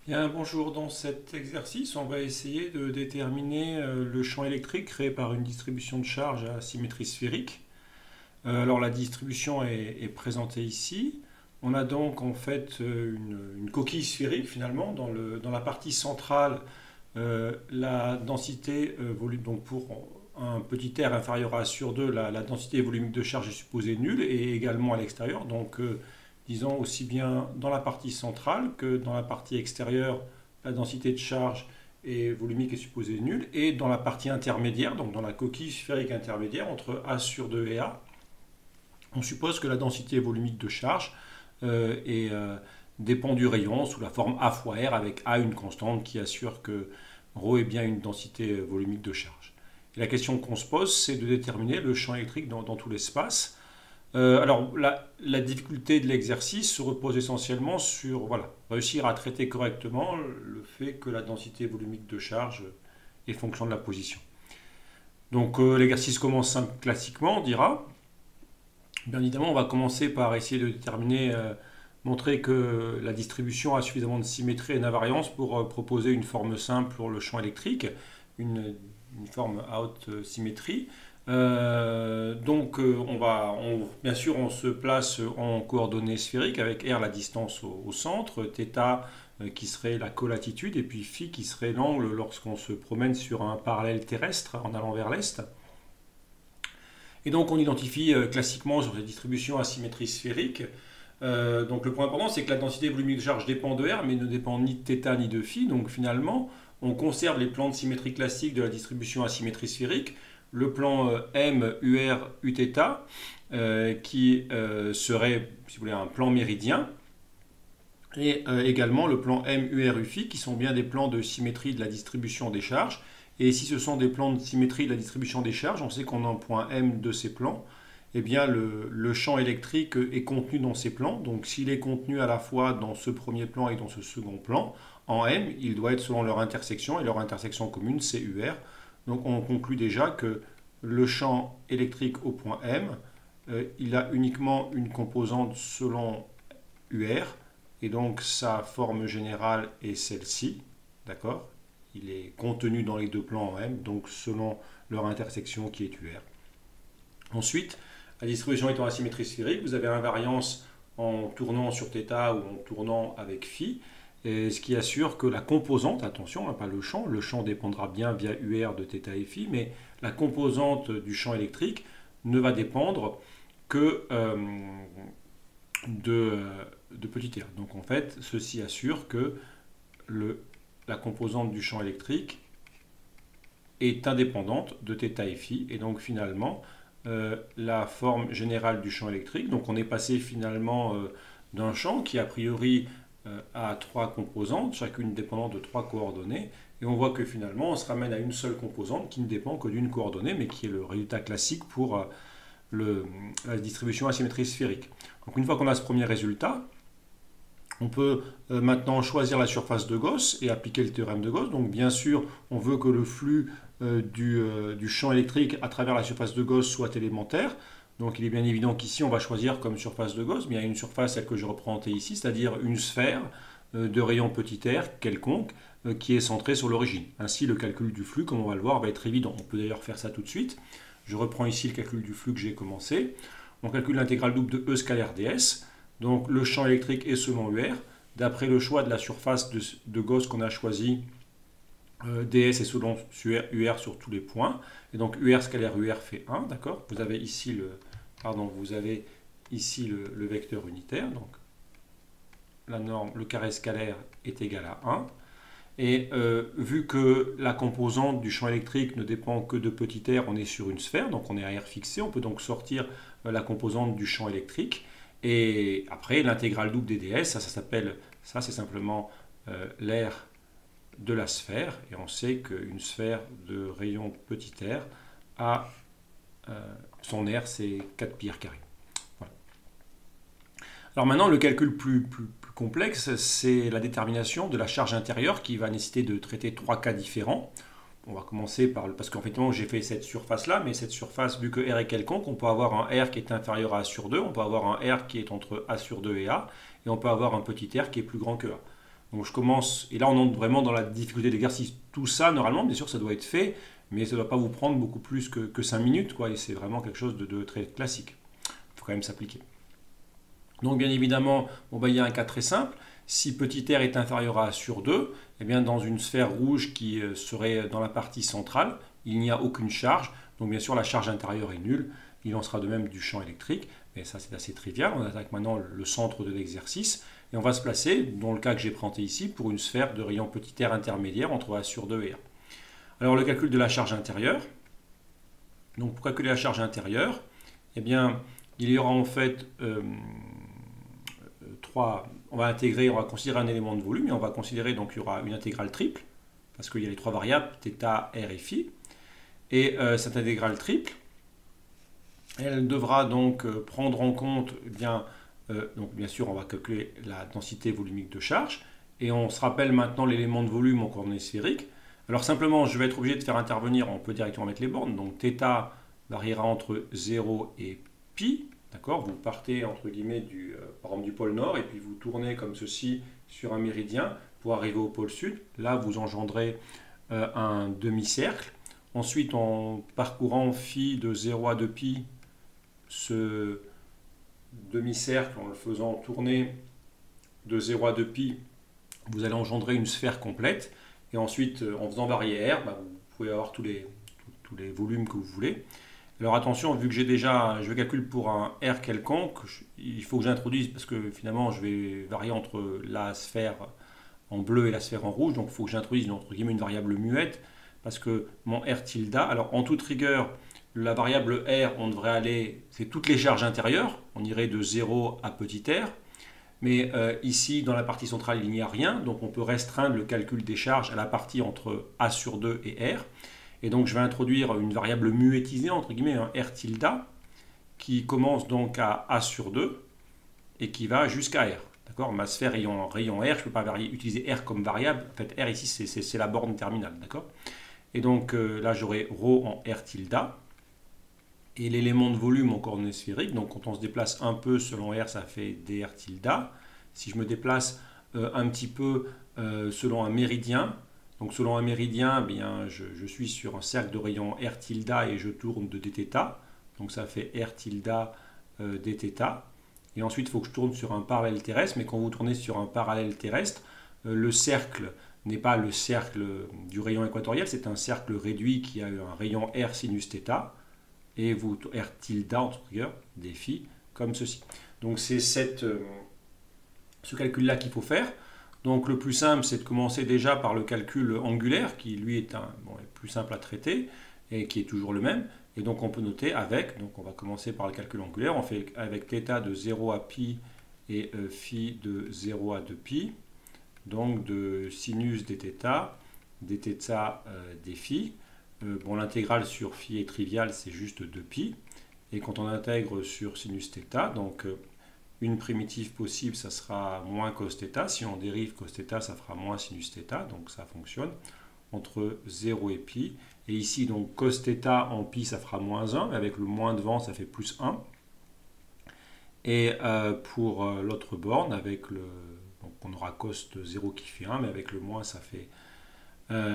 Bien, bonjour. Dans cet exercice, on va essayer de déterminer le champ électrique créé par une distribution de charge à symétrie sphérique. Alors la distribution est présentée ici. On a donc en fait une coquille sphérique finalement. Dans la partie centrale, la densité volume, donc pour un petit r inférieur à A sur 2, la densité volumique de charge est supposée nulle et également à l'extérieur. Donc disons aussi bien dans la partie centrale que dans la partie extérieure, la densité de charge et volumique est supposée nulle. Et dans la partie intermédiaire, donc dans la coquille sphérique intermédiaire entre A sur 2 et A, on suppose que la densité volumique de charge dépend du rayon sous la forme A fois R avec A une constante qui assure que ρ est bien une densité volumique de charge. Et la question qu'on se pose, c'est de déterminer le champ électrique dans tout l'espace. Alors, la difficulté de l'exercice se repose essentiellement sur réussir à traiter correctement le fait que la densité volumique de charge est fonction de la position. Donc, l'exercice commence classiquement, on dira. Bien évidemment, on va commencer par essayer de déterminer, montrer que la distribution a suffisamment de symétrie et d'invariance pour proposer une forme simple pour le champ électrique, une, une forme à haute symétrie. Bien sûr, on se place en coordonnées sphériques avec r la distance au centre, θ qui serait la colatitude et puis phi qui serait l'angle lorsqu'on se promène sur un parallèle terrestre en allant vers l'est. Et donc on identifie classiquement sur ces distributions à symétrie sphérique. Donc le point important, c'est que la densité volumique de charge dépend de R, mais ne dépend ni de θ ni de phi. Donc finalement, on conserve les plans de symétrie classiques de la distribution à symétrie sphérique. Le plan M, UR, Uθ, qui serait, si vous voulez, un plan méridien. Et également le plan M, UR, Uφ, qui sont bien des plans de symétrie de la distribution des charges. Et si ce sont des plans de symétrie de la distribution des charges, on sait qu'on a un point M de ces plans, eh bien le champ électrique est contenu dans ces plans. Donc s'il est contenu à la fois dans ce premier plan et dans ce second plan, en M, il doit être selon leur intersection, et leur intersection commune, c'est UR. Donc on conclut déjà que le champ électrique au point M, il a uniquement une composante selon UR, et donc sa forme générale est celle-ci, d'accord? Il est contenu dans les deux plans en M, donc selon leur intersection qui est UR. Ensuite, la distribution étant asymétrie sphérique, vous avez invariance en tournant sur θ ou en tournant avec phi, ce qui assure que la composante, attention, pas le champ dépendra bien via UR de θ et phi, mais la composante du champ électrique ne va dépendre que de petit r. Donc en fait, ceci assure que la composante du champ électrique est indépendante de θ et phi, et donc finalement, la forme générale du champ électrique, donc on est passé finalement d'un champ qui a priori a trois composantes, chacune dépendante de trois coordonnées, et on voit que finalement on se ramène à une seule composante qui ne dépend que d'une coordonnée, mais qui est le résultat classique pour la distribution asymétrie sphérique. Donc une fois qu'on a ce premier résultat, on peut maintenant choisir la surface de Gauss et appliquer le théorème de Gauss. Donc bien sûr, on veut que le flux du champ électrique à travers la surface de Gauss soit élémentaire. Donc il est bien évident qu'ici, on va choisir comme surface de Gauss, bien une surface celle que je représente ici, c'est-à-dire une sphère de rayon petit r quelconque qui est centrée sur l'origine. Ainsi, le calcul du flux, comme on va le voir, va être évident. On peut d'ailleurs faire ça tout de suite. Je reprends ici le calcul du flux que j'ai commencé. On calcule l'intégrale double de E scalaire ds. Donc le champ électrique est selon UR. D'après le choix de la surface de Gauss qu'on a choisi, ds est selon UR sur tous les points. Et donc UR scalaire UR fait 1, d'accord? Vous avez ici le vecteur unitaire. Donc la norme, le carré scalaire est égal à 1. Et vu que la composante du champ électrique ne dépend que de petit r, on est sur une sphère, donc on est à r fixé, on peut donc sortir la composante du champ électrique. Et après, l'intégrale double des ds, ça c'est simplement l'aire de la sphère. Et on sait qu'une sphère de rayon petit r a son aire, c'est 4 pi r carré. Voilà. Alors maintenant, le calcul plus complexe, c'est la détermination de la charge intérieure qui va nécessiter de traiter trois cas différents. On va commencer parce qu'en fait, j'ai fait cette surface-là, mais cette surface, vu que R est quelconque, on peut avoir un R qui est inférieur à A sur 2, on peut avoir un R qui est entre A sur 2 et A, et on peut avoir un petit r qui est plus grand que A. Donc je commence, et là on entre vraiment dans la difficulté de l'exercice. Tout ça, normalement, bien sûr, ça doit être fait, mais ça ne doit pas vous prendre beaucoup plus que 5 minutes, quoi, et c'est vraiment quelque chose de très classique. Il faut quand même s'appliquer. Donc bien évidemment, il y a un cas très simple. Si petit r est inférieur à A sur 2, eh bien, dans une sphère rouge qui serait dans la partie centrale, il n'y a aucune charge. Donc bien sûr, la charge intérieure est nulle. Il en sera de même du champ électrique. Mais ça, c'est assez trivial. On attaque maintenant le centre de l'exercice. Et on va se placer, dans le cas que j'ai présenté ici, pour une sphère de rayon petit r intermédiaire entre A sur 2 et A. Alors le calcul de la charge intérieure. Donc pour calculer la charge intérieure, eh bien, il y aura en fait on va considérer un élément de volume et on va considérer donc il y aura une intégrale triple parce qu'il y a les trois variables θ, r et φ. Et cette intégrale triple, elle devra donc prendre en compte, donc bien sûr on va calculer la densité volumique de charge et on se rappelle maintenant l'élément de volume en coordonnées sphériques. Alors simplement je vais être obligé de faire intervenir, on peut directement mettre les bornes, donc θ variera entre 0 et π. D'accord, vous partez entre guillemets par exemple du pôle nord et puis vous tournez comme ceci sur un méridien pour arriver au pôle sud. Là, vous engendrez un demi-cercle. Ensuite, en parcourant phi de 0 à 2π, ce demi-cercle, en le faisant tourner de 0 à 2π, vous allez engendrer une sphère complète. Et ensuite, en faisant varier r, vous pouvez avoir tous les volumes que vous voulez. Alors attention, vu que je calcule pour un R quelconque, il faut que j'introduise, parce que finalement je vais varier entre la sphère en bleu et la sphère en rouge, donc il faut que j'introduise entre guillemets une variable muette, parce que mon R tilde, alors en toute rigueur, la variable R, on devrait aller, c'est toutes les charges intérieures, on irait de 0 à petit r, mais ici dans la partie centrale il n'y a rien, donc on peut restreindre le calcul des charges à la partie entre A sur 2 et R. Et donc je vais introduire une variable muettisée, entre guillemets, un R tilde, qui commence donc à A sur 2 et qui va jusqu'à R. D'accord, ma sphère rayon R, je ne peux pas utiliser R comme variable. En fait, R ici, c'est la borne terminale. D'accord. Et donc là, j'aurai ρ en R tilde. Et l'élément de volume en coordonnées sphériques, donc quand on se déplace un peu selon R, ça fait dr tilde. Si je me déplace un petit peu selon un méridien, donc selon un méridien, je suis sur un cercle de rayon R tilde et je tourne de dθ. Donc ça fait R tilde dθ. Et ensuite, il faut que je tourne sur un parallèle terrestre. Mais quand vous tournez sur un parallèle terrestre, le cercle n'est pas le cercle du rayon équatorial, c'est un cercle réduit qui a un rayon R sinus θ. Et vous R tilde, entre rigueur, des phi, comme ceci. Donc c'est ce calcul-là qu'il faut faire. Donc le plus simple, c'est de commencer déjà par le calcul angulaire, qui lui est plus simple à traiter, et qui est toujours le même. Et donc on peut noter avec, donc on va commencer par le calcul angulaire, on fait avec θ de 0 à π et phi de 0 à 2π, donc de sinus dθ, dθ des phi. L'intégrale sur phi est triviale, c'est juste 2π. Et quand on intègre sur sinus θ, donc une primitive possible, ça sera moins cos θ. Si on dérive cos θ, ça fera moins sinus θ. Donc ça fonctionne entre 0 et π. Et ici, donc cos θ en π, ça fera moins 1. Avec le moins devant, ça fait plus 1. Et pour l'autre borne, donc on aura cos de 0 qui fait 1, mais avec le moins, ça fait on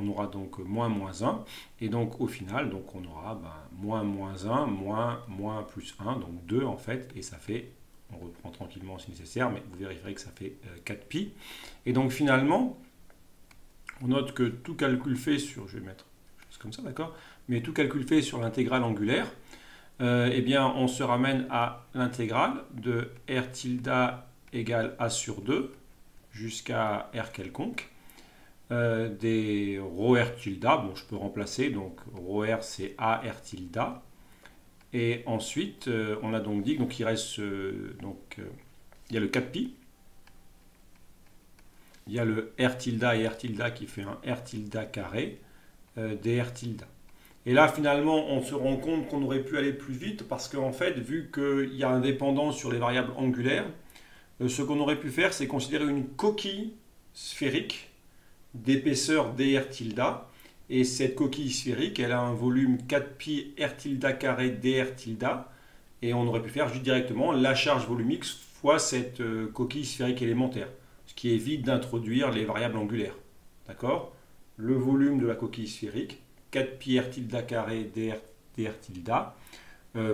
aura donc moins 1, et donc au final donc on aura moins 1 moins plus 1, donc 2 en fait, et ça fait, on reprend tranquillement si nécessaire, mais vous vérifierez que ça fait 4π. Et donc finalement on note que tout calcul fait sur, je vais mettre quelque chose comme ça, d'accord, mais tout calcul fait sur l'intégrale angulaire, eh bien on se ramène à l'intégrale de R tilde égale A sur 2 jusqu'à R quelconque, des ρr tilde, je peux remplacer, donc ρr c'est AR tilde, et ensuite on a donc dit, donc il reste, il y a le 4π, il y a le R tilde et R tilde qui fait un R tilde carré, dr tilde. Et là finalement on se rend compte qu'on aurait pu aller plus vite, parce qu'en fait vu qu'il y a indépendance sur les variables angulaires, ce qu'on aurait pu faire, c'est considérer une coquille sphérique d'épaisseur dr tilde. Et cette coquille sphérique, elle a un volume 4π R tilde carré dr tilde. Et on aurait pu faire juste directement la charge volumique fois cette coquille sphérique élémentaire, ce qui évite d'introduire les variables angulaires. D'accord? Le volume de la coquille sphérique, 4 pi r tilde carré dr tilde,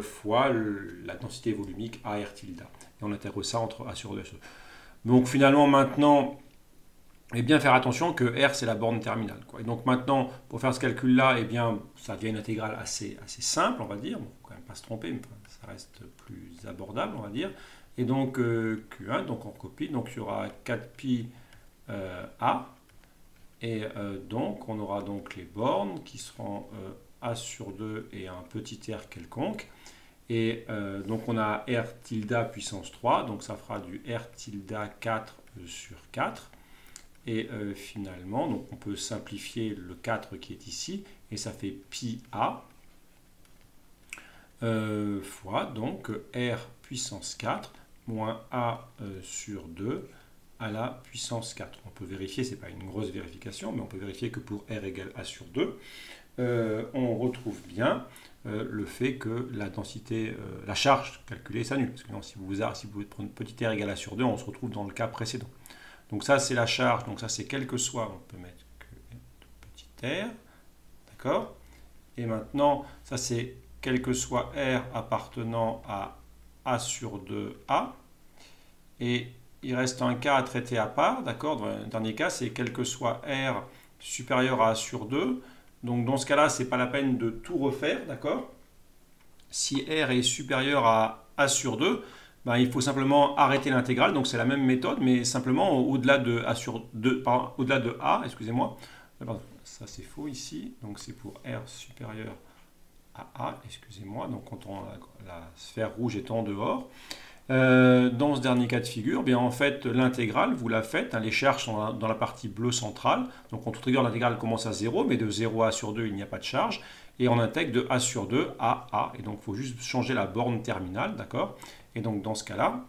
fois la densité volumique AR tilde. Et on intègre ça entre A sur 2 et A sur 2. Donc finalement, maintenant, et bien faire attention que R, c'est la borne terminale, quoi. Et donc maintenant, pour faire ce calcul-là, eh bien, ça devient une intégrale assez simple, on va dire. Bon, il ne faut quand même pas se tromper, mais ça reste plus abordable, on va dire. Et donc Q1, donc on copie, donc il y aura 4 pi A. Et donc, on aura donc les bornes qui seront A sur 2 et un petit r quelconque. Et donc, on a R tilde puissance 3, donc ça fera du R tilde 4 sur 4. Et finalement, donc on peut simplifier le 4 qui est ici, et ça fait pi A fois donc R puissance 4 moins A sur 2 à la puissance 4. On peut vérifier, ce n'est pas une grosse vérification, mais on peut vérifier que pour R égale A sur 2, on retrouve bien le fait que la densité, la charge calculée s'annule. Parce que non, si vous prenez petit r égale A sur 2, on se retrouve dans le cas précédent. Donc ça, c'est la charge. Donc ça, c'est quel que soit, on peut mettre que petit r. D'accord? Et maintenant, ça, c'est quel que soit r appartenant à A sur 2A. Et il reste un cas à traiter à part, d'accord? Dans le dernier cas, c'est quel que soit R supérieur à A sur 2. Donc dans ce cas-là, ce n'est pas la peine de tout refaire, d'accord? Si R est supérieur à A sur 2, ben, il faut simplement arrêter l'intégrale. Donc c'est la même méthode, mais simplement au-delà de A sur 2, pardon, au-delà de A, excusez-moi. Ça c'est faux ici, donc c'est pour R supérieur à A, excusez-moi. Donc quand la sphère rouge est en dehors. Dans ce dernier cas de figure, bien en fait l'intégrale, vous la faites, hein, les charges sont dans la partie bleue centrale, donc en toute rigueur l'intégrale commence à 0, mais de 0 à A sur 2 il n'y a pas de charge, et on intègre de A sur 2 à A, et donc il faut juste changer la borne terminale, d'accord? Et donc dans ce cas-là,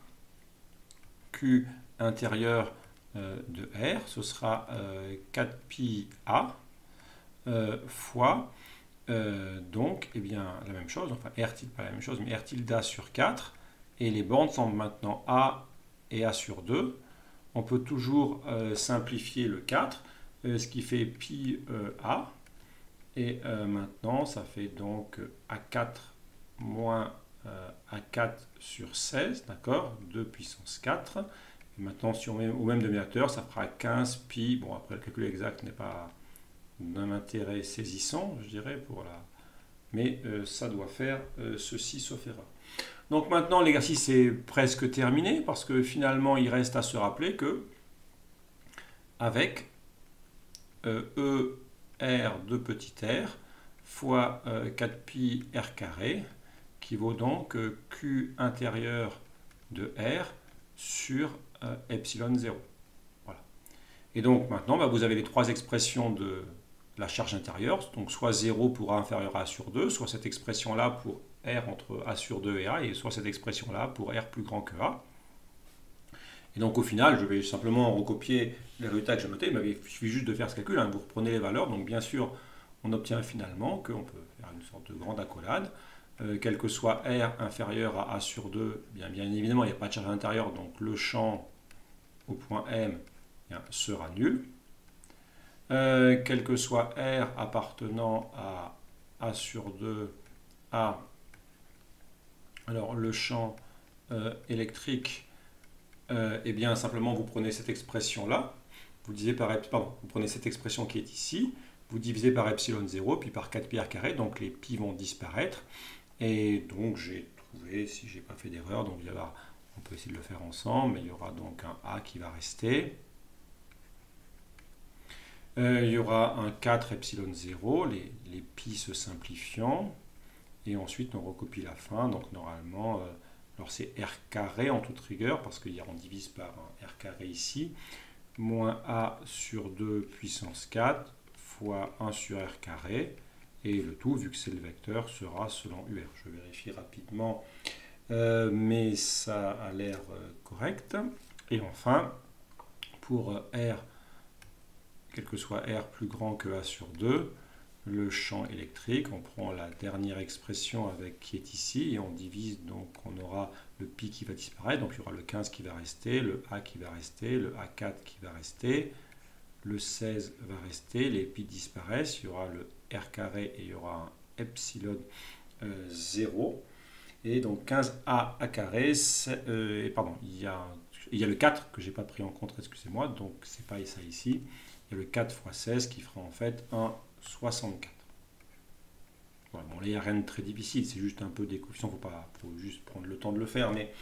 Q intérieur de R, ce sera 4 pi A fois, donc, eh bien la même chose, enfin R tilde, pas la même chose, mais R tilde A sur 4, et les bornes sont maintenant A et A sur 2. On peut toujours simplifier le 4, ce qui fait pi A. Et maintenant, ça fait donc A4 moins A4 sur 16, d'accord? 2 puissance 4. Et maintenant, si on met au même dénominateur, ça fera 15 pi. Bon, après, le calcul exact n'est pas d'un intérêt saisissant, je dirais, mais ça doit faire ceci sauf erreur. Donc maintenant, l'exercice est presque terminé parce que finalement, il reste à se rappeler que avec ER de petit r fois 4 pi r carré, qui vaut donc Q intérieur de R sur epsilon 0. Voilà. Et donc maintenant, vous avez les trois expressions de la charge intérieure, donc soit 0 pour A inférieur à A sur 2, soit cette expression-là pour R entre A sur 2 et A, et soit cette expression-là pour R plus grand que A. Et donc au final, je vais simplement recopier les résultats que j'ai notés, mais il suffit juste de faire ce calcul, hein. Vous reprenez les valeurs, donc bien sûr, on obtient finalement qu'on peut faire une sorte de grande accolade, quel que soit R inférieur à A sur 2, bien évidemment, il n'y a pas de charge à l'intérieur, donc le champ au point M sera nul. Quel que soit R appartenant à A sur 2, A, alors le champ électrique, eh bien simplement vous prenez cette expression-là, vous prenez cette expression qui est ici, vous divisez par epsilon 0, puis par 4 pi r carré, donc les pi vont disparaître, et donc j'ai trouvé, si je n'ai pas fait d'erreur, donc on peut essayer de le faire ensemble, mais il y aura donc un A qui va rester. Il y aura un 4 epsilon 0, les pi se simplifiant, et ensuite on recopie la fin, donc normalement, alors c'est r carré en toute rigueur, parce qu'on divise par un r carré ici, moins a sur 2 puissance 4 fois 1 sur r carré, et le tout, vu que c'est le vecteur, sera selon UR. Je vérifie rapidement, mais ça a l'air correct. Et enfin, pour R, quel que soit R plus grand que A sur 2, le champ électrique. On prend la dernière expression qui est ici et on divise, donc on aura le pi qui va disparaître, donc il y aura le 15 qui va rester, le A qui va rester, le A4 qui va rester, le 16 va rester, les pi disparaissent, il y aura le R carré et il y aura un epsilon 0. Et donc 15A à carré, pardon, il y a le 4 que je n'ai pas pris en compte, excusez-moi, donc c'est pas ça ici. Il y a le 4 fois 16 qui fera en fait un 64. Voilà, bon, là, il n'y a rien de très difficile, c'est juste un peu des coefficients, faut juste prendre le temps de le faire, mais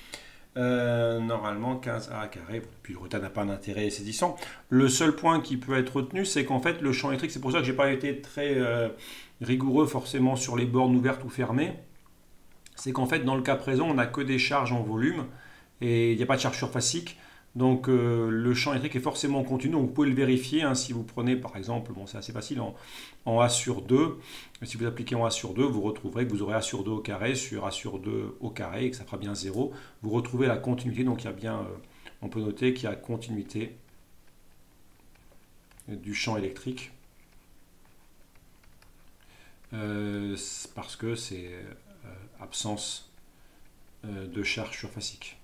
normalement 15A à carré, puis le retard n'a pas d'intérêt saisissant. Le seul point qui peut être retenu, c'est qu'en fait le champ électrique, c'est pour ça que je n'ai pas été très rigoureux forcément sur les bornes ouvertes ou fermées, c'est qu'en fait dans le cas présent, on n'a que des charges en volume, et il n'y a pas de charge surfacique. Donc le champ électrique est forcément continu, donc vous pouvez le vérifier hein, si vous prenez par exemple, bon c'est assez facile, en A sur 2, si vous appliquez en A sur 2, vous retrouverez que vous aurez A sur 2 au carré sur A sur 2 au carré et que ça fera bien 0. Vous retrouvez la continuité, donc il y a bien, on peut noter qu'il y a continuité du champ électrique parce que c'est absence de charge surfacique.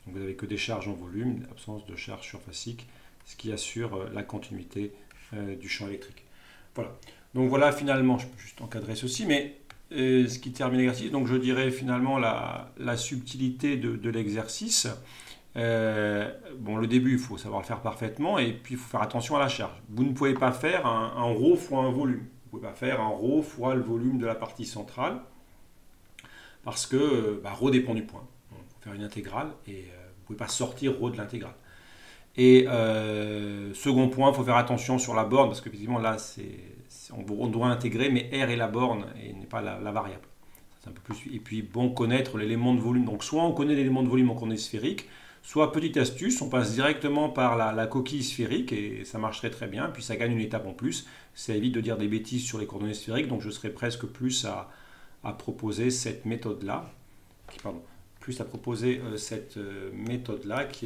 Donc vous n'avez que des charges en volume, absence de charge surfacique, ce qui assure la continuité du champ électrique. Voilà. Donc voilà finalement, je peux juste encadrer ceci, mais ce qui termine l'exercice, donc je dirais finalement la subtilité de l'exercice. Bon, le début, il faut savoir le faire parfaitement, et puis il faut faire attention à la charge. Vous ne pouvez pas faire un ρ fois un volume. Vous ne pouvez pas faire un ρ fois le volume de la partie centrale, parce que ρ dépend du point. Il faut faire une intégrale et vous ne pouvez pas sortir ρ de l'intégrale. Et second point, il faut faire attention sur la borne parce qu'effectivement là, on doit intégrer, mais R est la borne et n'est pas la variable. Un peu plus, et puis bon, connaître l'élément de volume. Donc soit on connaît l'élément de volume en coordonnées sphériques, soit petite astuce, on passe directement par la coquille sphérique et ça marcherait très bien. Puis ça gagne une étape en plus. Ça évite de dire des bêtises sur les coordonnées sphériques. Donc je serais presque plus à proposer cette méthode-là, qui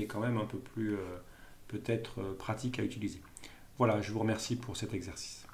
est quand même un peu plus peut-être pratique à utiliser. Voilà, je vous remercie pour cet exercice.